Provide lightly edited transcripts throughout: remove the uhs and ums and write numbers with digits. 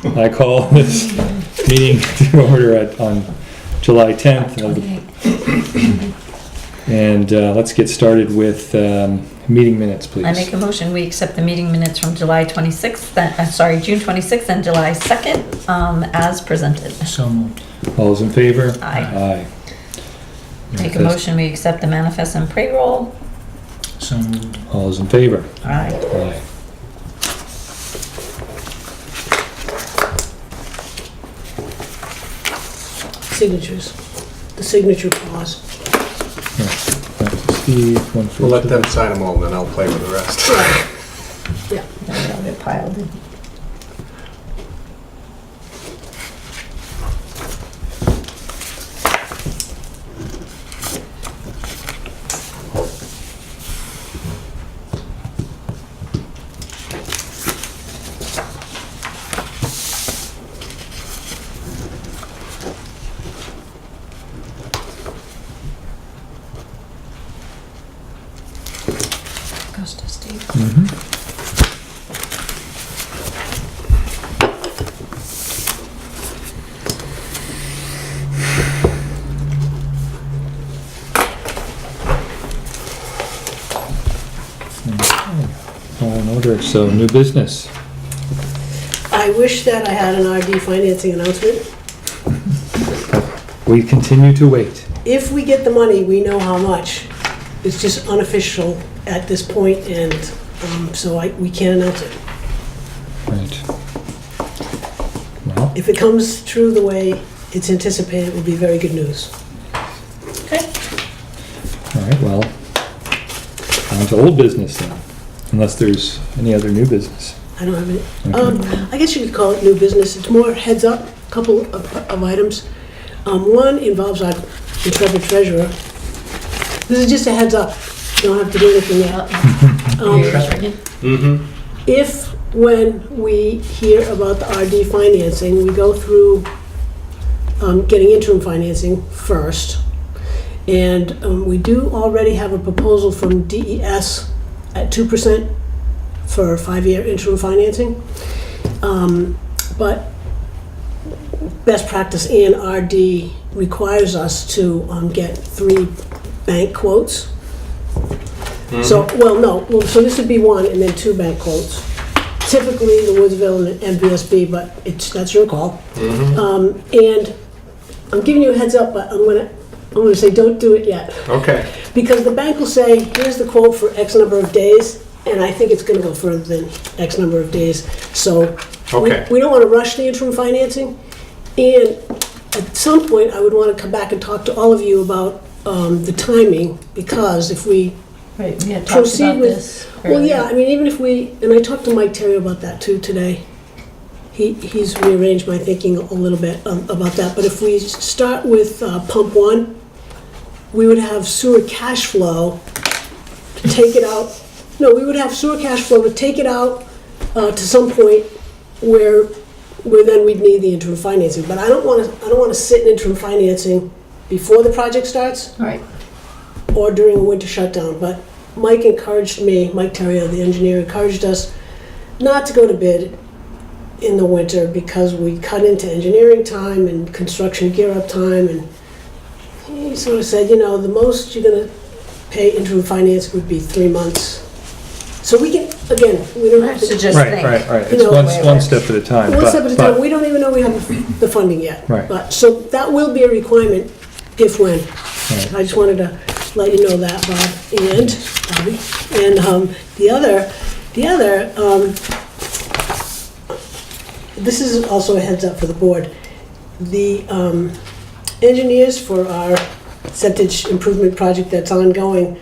I call this meeting to order on July 10th. And let's get started with meeting minutes, please. I make a motion, we accept the meeting minutes from July 26th, June 26th and July 2nd as presented. So moved. All those in favor? Aye. Make a motion, we accept the manifest and payroll. So moved. All those in favor? Aye. Aye. Signatures, the signature clause. Steve, one for We'll let them sign them all, and then I'll play with the rest. Yeah. They'll get piled in. Goes to Steve. All in order, so new business. I wish that I had an RD financing announcement. We continue to wait. If we get the money, we know how much. It's just unofficial at this point, and so we can't announce it. Right. Well, If it comes true the way it's anticipated, it will be very good news. Okay. all right, well, on to old business then, unless there's any other new business. I don't have any. Okay. I guess you could call it new business. It's more heads up, a couple of items. One involves our intrepid treasurer. This is just a heads up. You don't have to do anything yet. Mm-hmm. If, when we hear about the RD financing, we go through getting interim financing first. And we do already have a proposal from DES at 2% for 5-year interim financing. But best practice in RD requires us to get 3 bank quotes. So, so this would be 1 and then 2 bank quotes. Typically the Woodsville and MVSB, but that's your call. And I'm giving you a heads up, but I'm gonna say don't do it yet. Okay. Because the bank will say, here's the quote for X number of days, and I think it's gonna go further than X number of days. So Okay. we don't wanna rush the interim financing. And at some point, I would wanna come back and talk to all of you about the timing, because if we Right, we had talked proceed about with, this well, yeah, earlier. I mean, even if we, and I talked to Mike Terry about that too today. He's rearranged my thinking a little bit about that, but if we start with pump 1, we would have sewer cash flow to take it out. No, we would have sewer cash flow to take it out to some point where then we'd need the interim financing. But I don't want to sit in interim financing before the project starts Right. or during a winter shutdown. But Mike encouraged me, Mike Terrio, the engineer, encouraged us not to go to bid in the winter because we cut into engineering time and construction gear up time, and he sort of said, the most you're gonna pay interim finance would be 3 months. So we can, again, we don't have to. So just Right, think. right, right. You It's know, one step at a time. One step at a but- time, we don't even know we have the funding yet. Right. But, so that will be a requirement if when. Right. I just wanted to let you know that, Bob, and Bobby. And the other, this is also a heads up for the board. The engineers for our septic improvement project that's ongoing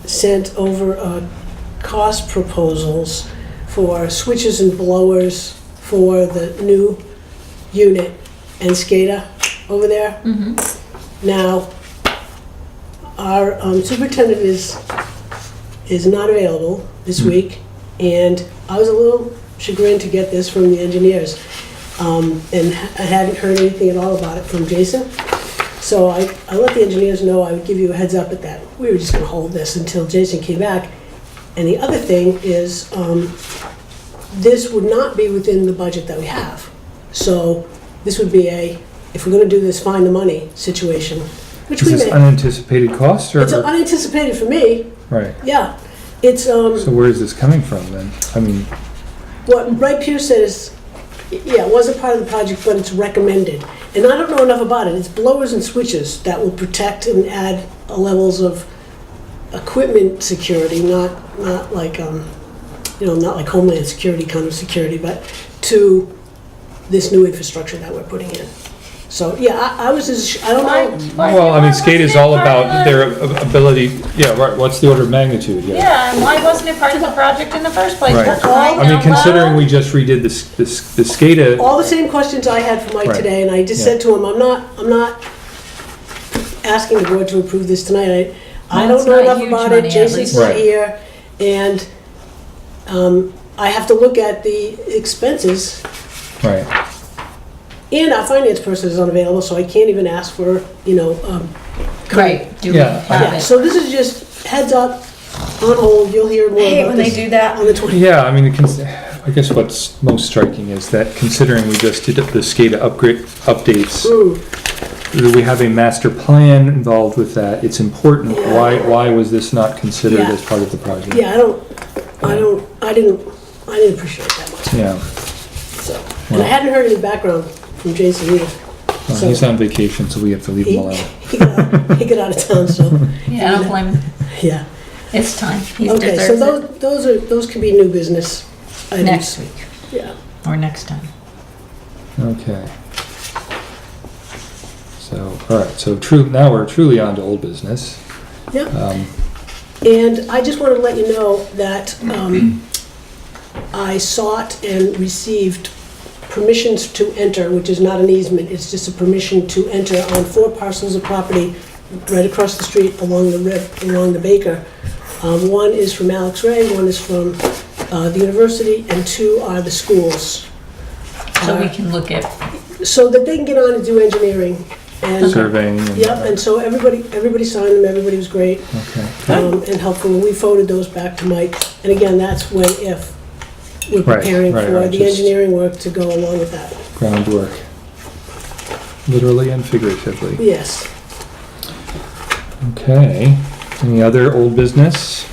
sent over cost proposals for switches and blowers for the new unit and SCADA over there. Now, our superintendent is not available this week, and I was a little chagrined to get this from the engineers, and I hadn't heard anything at all about it from Jason. So I let the engineers know I would give you a heads up at that. We were just going to hold this until Jason came back. And the other thing is, this would not be within the budget that we have. So this would be if we're gonna do this, find the money situation, which Is we this may. unanticipated cost or? It's unanticipated for me, Right. yeah. It's, So where is this coming from then? I mean, what Wright Pierce said is, yeah, it wasn't part of the project, but it's recommended. And I don't know enough about it. It's blowers and switches that will protect and add levels of equipment security, not like, not like Homeland Security kind of security, but to this new infrastructure that we're putting in. So, yeah, I was just, I don't know. well, I mean, SCADA is all about their ability, yeah, right, what's the order of magnitude? Yeah, and why wasn't it part of the project in the first place? Right. That's why I mean, now, considering well, we just redid the SCADA, All the same questions I had for Mike Right. today, and I just Yeah. said to him, I'm not asking the board to approve this tonight. I Well, it's don't know not enough huge about money, it, at Jason's least. not Right. here, and I have to look at the expenses, right, and our finance person is unavailable, so I can't even ask for, Right, do we Yeah, have Yeah, it? so this is just heads up, on hold, you'll hear more I hate about when they this do that. on the 20th. yeah, I mean, I guess what's most striking is that considering we just did the SCADA updates, we have a master plan involved with that, it's important, Yeah. why was this not considered Yeah. as part of the project? Yeah, I didn't appreciate that much, Yeah, so. And I hadn't heard any background from Jason either. well, So- he's on vacation, so we have to leave him alone. He got out of town, so, Yeah, I don't blame him. yeah. It's time. He Okay, so deserves it. those can be new business items. Next week, Yeah. or next time. Okay. So, all right, so now we're truly on to old business. Yeah, Um, and I just wanted to let you know that I sought and received permissions to enter, which is not an easement, it's just a permission to enter on 4 parcels of property right across the street along the Baker. One is from Alex Ray, one is from the university, and 2 are the schools. So we can look at, So that they can get on and do engineering. And, Surveying. and- yep, and so everybody signed them, everybody was great Okay, and helpful, and we forwarded those back to Mike. And again, that's if we're Right, preparing right, for right, the just- engineering work to go along with that. groundwork. Literally and figuratively. Yes. Okay, any other old business?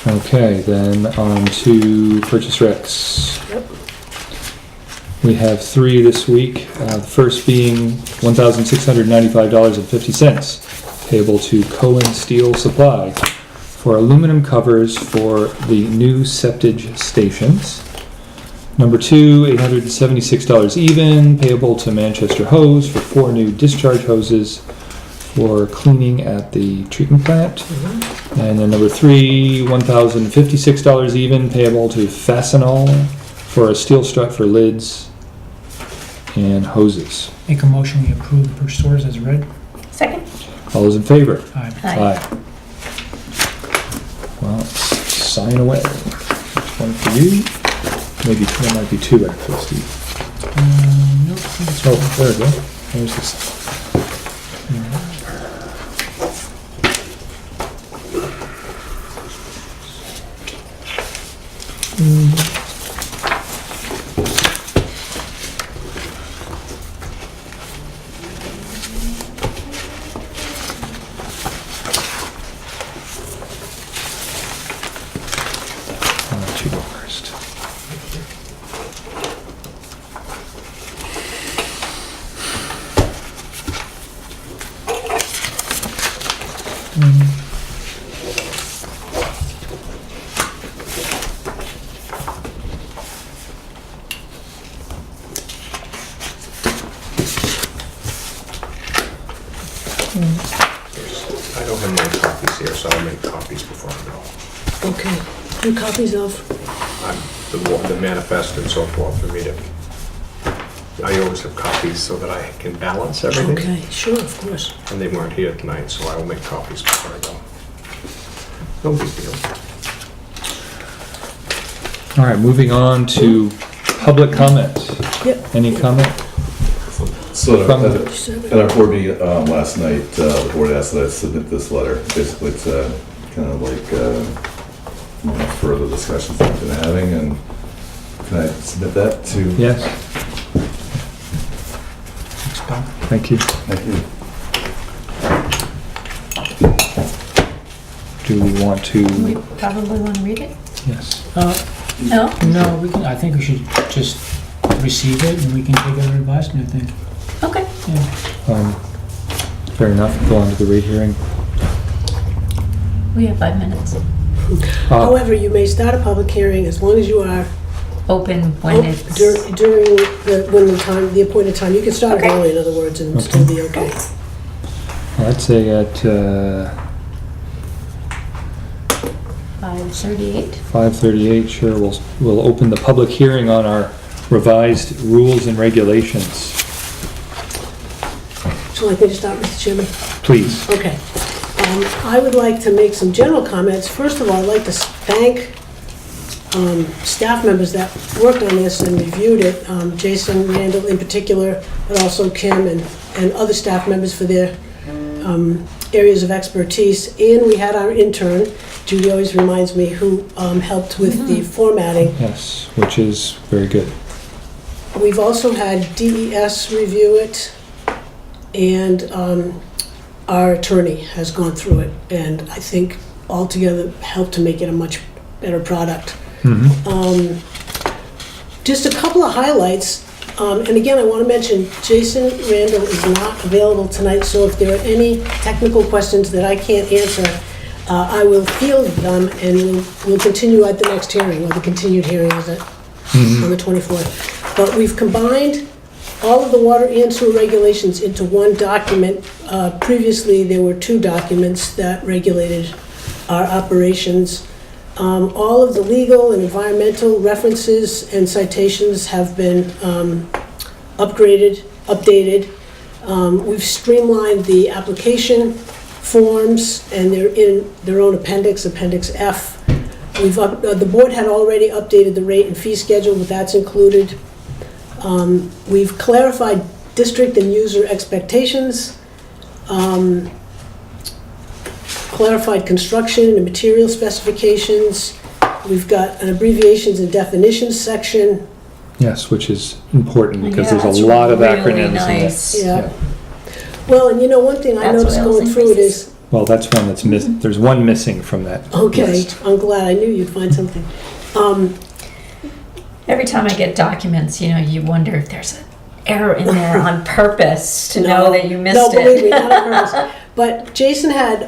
Okay, then on to purchase recs. Yep. We have 3 this week, the first being $1,695.50 payable to Cohen Steel Supply for aluminum covers for the new septage stations. Number 2, $876 even, payable to Manchester Hose for 4 new discharge hoses for cleaning at the treatment plant. And then number 3, $1,056 even, payable to Fastenal for a steel strut for lids and hoses. Make a motion, we approve the purchase orders as read. second? All those in favor? Aye. Aye. Well, sign away. Which one for you? Maybe there might be 2 actually, Steve. Nope, I think it's Oh, there we go. There's this. I'll let you go first. I don't have my copies here, so I'll make copies before I go. Okay. 2 copies of, The manifest and so forth for me to, I always have copies so that I can balance everything. okay, sure, of course. And they weren't here tonight, so I will make copies before I go. No big deal. All right, moving on to public comment. Yep. Any comment? So From- at our board meeting last night, the board asked that I submit this letter. Basically, it's kind of like further discussions that we've been having, and can I submit that to? Yes, Thanks, Bob. thank you. Thank you. Do we want to? We probably want to read it? Yes. No? No, we can, I think we should just receive it and we can take it revised, I think. Okay. Yeah. Fair enough, go on to the rehearing. We have 5 minutes. However, you may start a public hearing as long as you are Open when it's... during the appointed time. You can start it Okay. early, in other words, and still be okay. I'd say at 5:38. 5:38, sure, we'll open the public hearing on our revised rules and regulations. Would you like me to start, Mr. Chairman? Please. Okay. I would like to make some general comments. First of all, I'd like to thank staff members that worked on this and reviewed it, Jason Randall in particular, but also Kim and other staff members for their areas of expertise. And we had our intern, Judy always reminds me, who helped with the formatting. Yes, which is very good. We've also had DES review it, and our attorney has gone through it, and I think altogether helped to make it a much better product. Just a couple of highlights, and again, I want to mention, Jason Randall is not available tonight, so if there are any technical questions that I can't answer, I will field them, and we'll continue at the next hearing, or the continued hearing, is it? On the 24th. But we've combined all of the water and sewer regulations into one document. Previously, there were 2 documents that regulated our operations. All of the legal and environmental references and citations have been updated. We've streamlined the application forms, and they're in their own appendix, Appendix F. The board had already updated the rate and fee schedule, but that's included. We've clarified district and user expectations, clarified construction and material specifications. We've got an abbreviations and definitions section. Yes, which is important because Yeah, there's that's a lot of really acronyms in nice. this. Yeah. Well, and you know, one thing I That's noticed Wales going through it increases. is, Well, that's one that's missing. There's one missing from that okay, list. I'm glad, I knew you'd find something. Every time I get documents, you wonder if there's an error in there on purpose to know that you missed No, believe me, it. not on purpose. But Jason had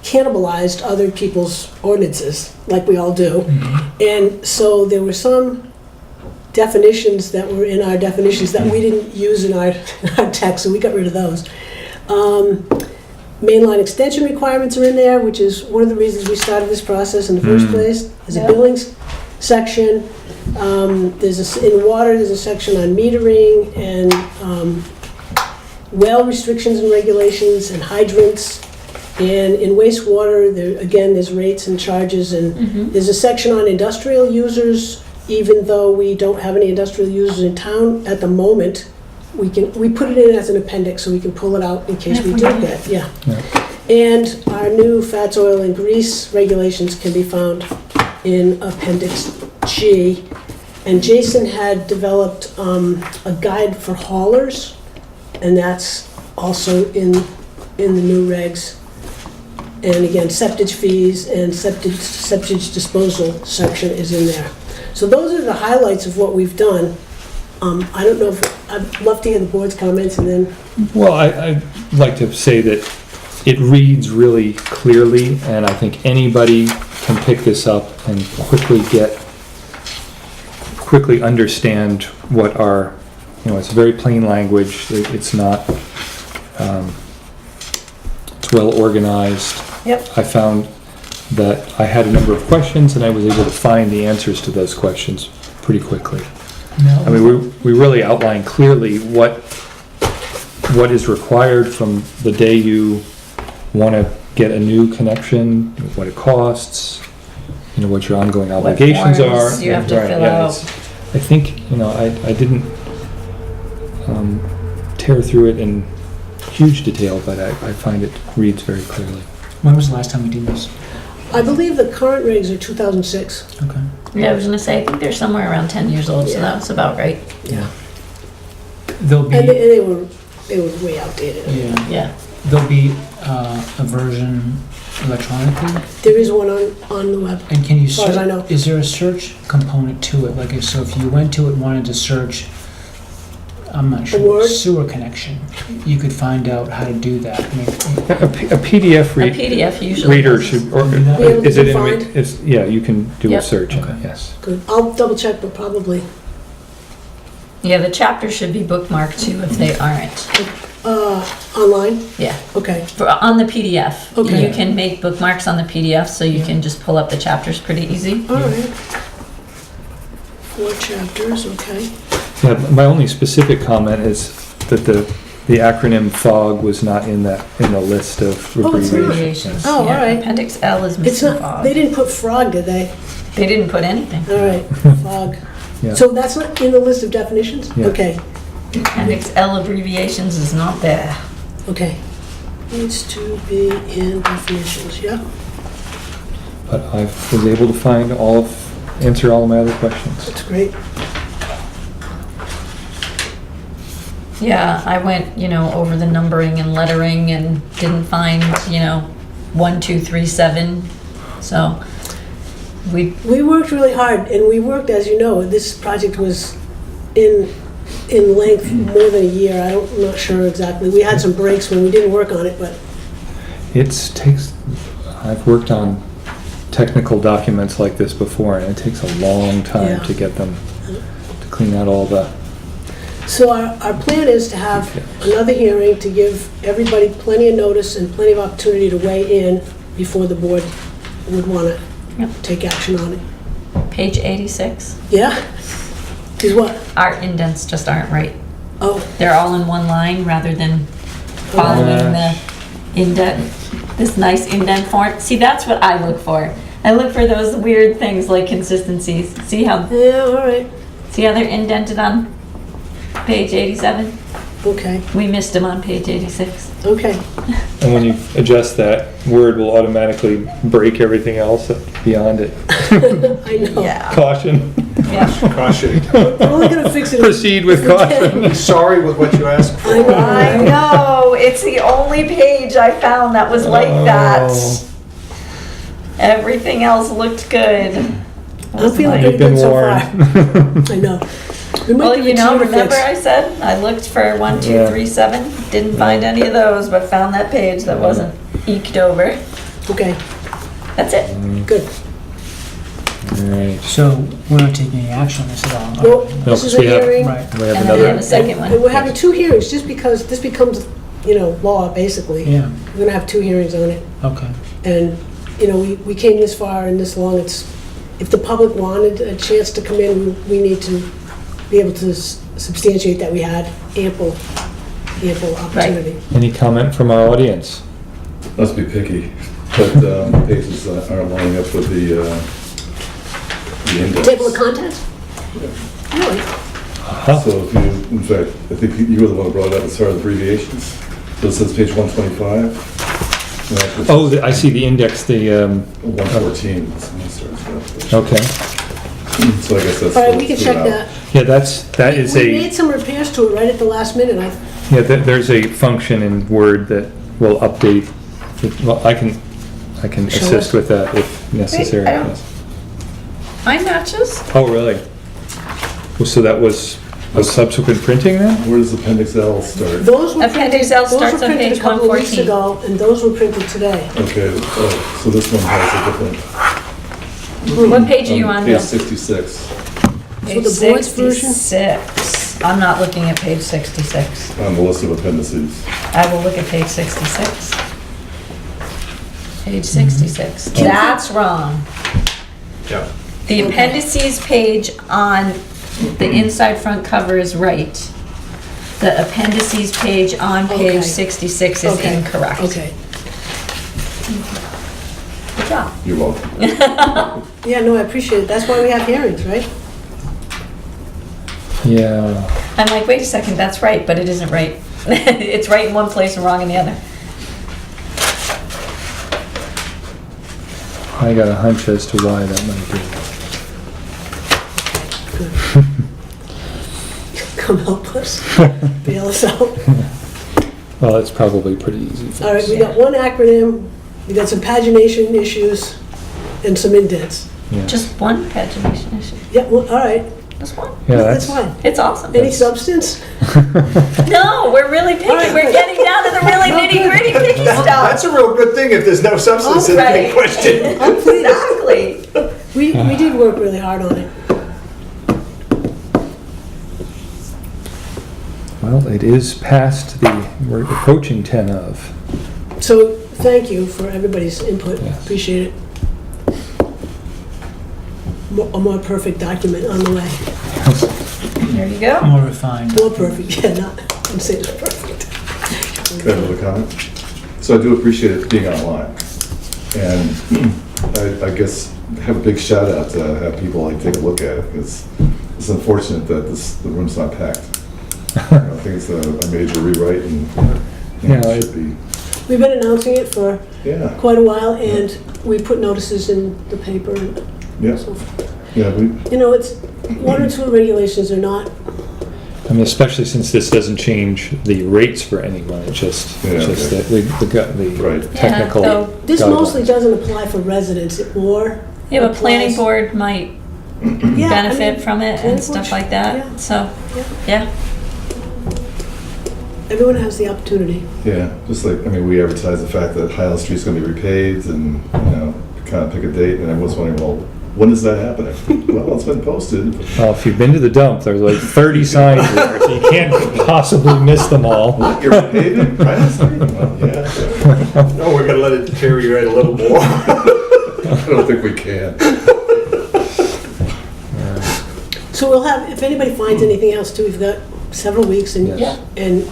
cannibalized other people's ordinances, like we all do. And so there were some definitions that were in our definitions that we didn't use in our text, so we got rid of those. Mainline extension requirements are in there, which is one of the reasons we started this process in the first place. There's a Yep. billings section. In water, there's a section on metering and well restrictions and regulations and hydrants. And in wastewater, there's rates and charges, and there's a section on industrial users. Even though we don't have any industrial users in town at the moment, we put it in as an appendix so we can pull it out in case we do get, yeah. And our new fats, oil, and grease regulations can be found in Appendix G. And Jason had developed a guide for haulers, and that's also in the new regs. And again, septic fees and septic disposal section is in there. So those are the highlights of what we've done. I don't know if, I'd love to hear the board's comments and then, Well, I'd like to say that it reads really clearly, and I think anybody can pick this up and quickly understand what our, it's very plain language. It's not, it's well organized. Yep. I found that I had a number of questions, and I was able to find the answers to those questions pretty quickly. I mean, we really outline clearly what is required from the day you want to get a new connection, what it costs, what your ongoing obligations are. forms you have to Right, fill yeah, out. I think, I didn't tear through it in huge detail, but I find it reads very clearly. When was the last time we did this? I believe the current regs are 2006. Okay. Yeah, I was gonna say, I think they're somewhere around 10 years old, so Yeah. that's about right. Yeah. There'll be, And they were way outdated. yeah, Yeah. there'll be a version electronically? There is one on the web. And can you As far as I search, know. is there a search component to it? Like, so if you went to it and wanted to search, I'm not A sure, word? sewer connection, you could find out how to do that. I mean, A PDF A PDF usually. reader does. should, or Be able to is it, find? it's, yeah, you can do a Yep. search, Okay. yes. Good. I'll double check, but probably. Yeah, the chapters should be bookmarked too if they aren't. Online? Yeah, Okay. on the PDF. Okay. You can make bookmarks on the PDF, so you can just pull up the chapters pretty easy. All right. 4 chapters, okay. Yeah, my only specific comment is that the acronym FOG was not in the list of Oh, it's not. abbreviations. Abbreviations. Oh, Yeah, all right. Appendix L is It's missing not, fog. they didn't put frog, did they? They didn't put anything. All right, fog. Yeah. So that's not in the list of definitions? Yeah. Okay, Appendix L abbreviations is not there. okay. Needs to be in definitions, yeah. But I was able to find answer all of my other questions. That's great. Yeah, I went, over the numbering and lettering and didn't find, 1, 2, 3, 7. So we, We worked really hard, and we worked, as you know, this project was in length more than a year. I'm not sure exactly. We had some breaks when we didn't work on it, but I've worked on technical documents like this before, and it takes a long time Yeah. to get them, to clean out all the, so our plan is to have another hearing to give everybody plenty of notice and plenty of opportunity to weigh in before the board would want to Yep. take action on it. page 86, Yeah? Is what? our indents just aren't right. Oh, They're all in one line rather than following the indent, this nice indent font. See, that's what I look for. I look for those weird things like consistencies. See how yeah, all right. they're indented on page 87? Okay, We missed them on page 86. okay. and when you adjust that, Word will automatically break everything else beyond it. I know. Yeah. Caution, Yeah. Caution. We're only gonna fix it. proceed with if we can. caution. Be sorry with what you asked for. I know. I know, it's the only page I found that was like that. Oh. Everything else looked good. I'm feeling You've pretty been good so warned. far. I know. We might Well, give it to to remember fix. I said, I looked for 1, 2, Yeah. 3, 7, didn't find any of those, but found that page that wasn't eked over. Okay, That's it. good. Right. so we're not taking any action on this at all? Well, No, this is 'cause a we have- hearing. Right, We have And then we have a another, second one. And we're having 2 hearings, just because this becomes, law, basically. yeah, We're gonna have 2 hearings on it. okay. And, we came this far and this long, if the public wanted a chance to come in, we need to be able to substantiate that we had ample opportunity. any comment from our audience? Must be picky, but pages aren't lining up with the index. Table of contents? Really? So if you, in fact, I think you were the one who brought it up as far as abbreviations. So it says page 125. and actually Oh, I see the index, the, 114. That's when it starts with. okay. So I guess that's. All right, we can let's check leave it that. Yeah, that is We a, made some repairs to it right at the last minute. yeah, there's a function in Word that will update, well, I can Show assist us. with that if necessary. I don't- yes. Mine matches. Oh, really? Well, so that was a subsequent printing then? Where does Appendix L start? Those were Appendix printed, L those were starts on printed page a couple of weeks 114. ago, and those were printed today. Okay, so this one has a different. What page are you on, Bill? Page 66. Page the board's version? 66. I'm not looking at page 66. On the list of appendices. I will look at page 66. Page 66. That's wrong. Yeah. The appendices page on the inside front cover is right. The appendices page on Okay. page 66 is Okay. incorrect. Okay. Good job. You're welcome. Yeah, no, I appreciate it. That's why we have hearings, right? Yeah. I'm like, wait a second, that's right, but it isn't right. It's right in one place and wrong in the other. I got a hunch as to why that might be. Come help us, bail us out. Well, it's probably pretty easy. for All right, us. we got one acronym, we got some pagination issues, and some indents. Yeah. Just one pagination issue. Yeah, well, all right, Just one. Yeah, that's fine. It's awesome. Any substance? No, we're really picky. right, We're good. getting down to the really nitty gritty picky stuff. That's a real good thing if there's no substance in any Right. question. Exactly. We did work really hard on it. Well, it is past we're approaching 10 of. So, thank you for everybody's input, Yes. appreciate it. A more perfect document on the way. There you go. More refined. More perfect, yeah, not, I'm saying it's perfect. Can I have another comment? So I do appreciate it being online. And I guess have a big shout out to have people like take a look at it, because it's unfortunate that the room's not packed. I think it's a major rewrite, and Yeah, it should be, We've been announcing it for yeah, quite a while, and we put notices in the paper and yeah, so forth. yeah, You know, it's, one or two regulations are not, I mean, especially since this doesn't change the rates for anyone, it's just Yeah, okay. the Right. technical. Yeah, this guidelines. mostly doesn't apply for residents, it more Yeah, but planning applies- board might Yeah, I benefit mean, from it planning and stuff board like that. yeah. So, Yeah. yeah. Everyone has the opportunity. yeah. Just like, I mean, we advertise the fact that Highland Street's gonna be repaved, and, kind of pick a date, and everyone's wondering, well, when is that happening? Well, it's been posted. Well, if you've been to the dump, there's like 30 signs there, so you can't possibly miss them all. You're repaving Highland Street? Well, yeah. No, we're gonna let it deteriorate a little more. I don't think we can. So we'll have, if anybody finds anything else too, we've got several weeks, and, Yes. and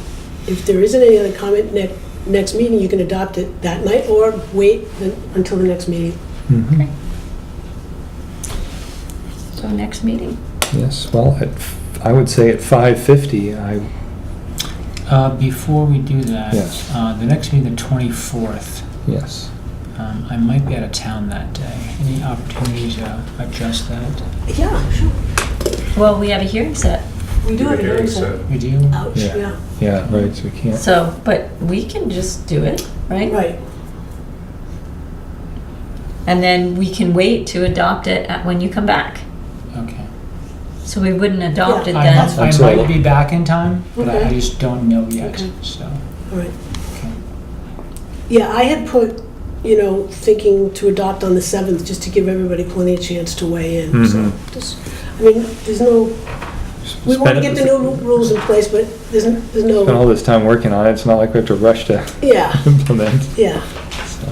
if there isn't any other comment next meeting, you can adopt it that night, or wait until the next meeting. Mhm. So next meeting. Yes, well, I would say at 5:50, Before we do that, Yes. the next meeting, the 24th, yes. I might be out of town that day. Any opportunity to adjust that? Yeah, sure. Well, we have a hearing set. We do have a hearing set. We do? Ouch, Yeah. yeah, Yeah, right, so we can't. So, but we can just do it, right? right. And then we can wait to adopt it when you come back. Okay. So we wouldn't adopt it I then. might Absolutely. be back in time, but I Okay. just don't know yet, Okay. so. All right. Okay. Yeah, I had put, thinking to adopt on the 7th, just to give everybody plenty of chance to weigh in, so, Mhm. just, I mean, there's no, we want to get the new rules in place, but there's Spent all no, this time working on it, it's not like we have to rush to yeah, implement, yeah. so.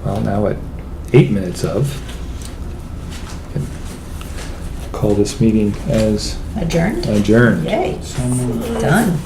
Well, now at 8 minutes of, can call this meeting as Adjourned? adjourned. Yay. So moved. Done.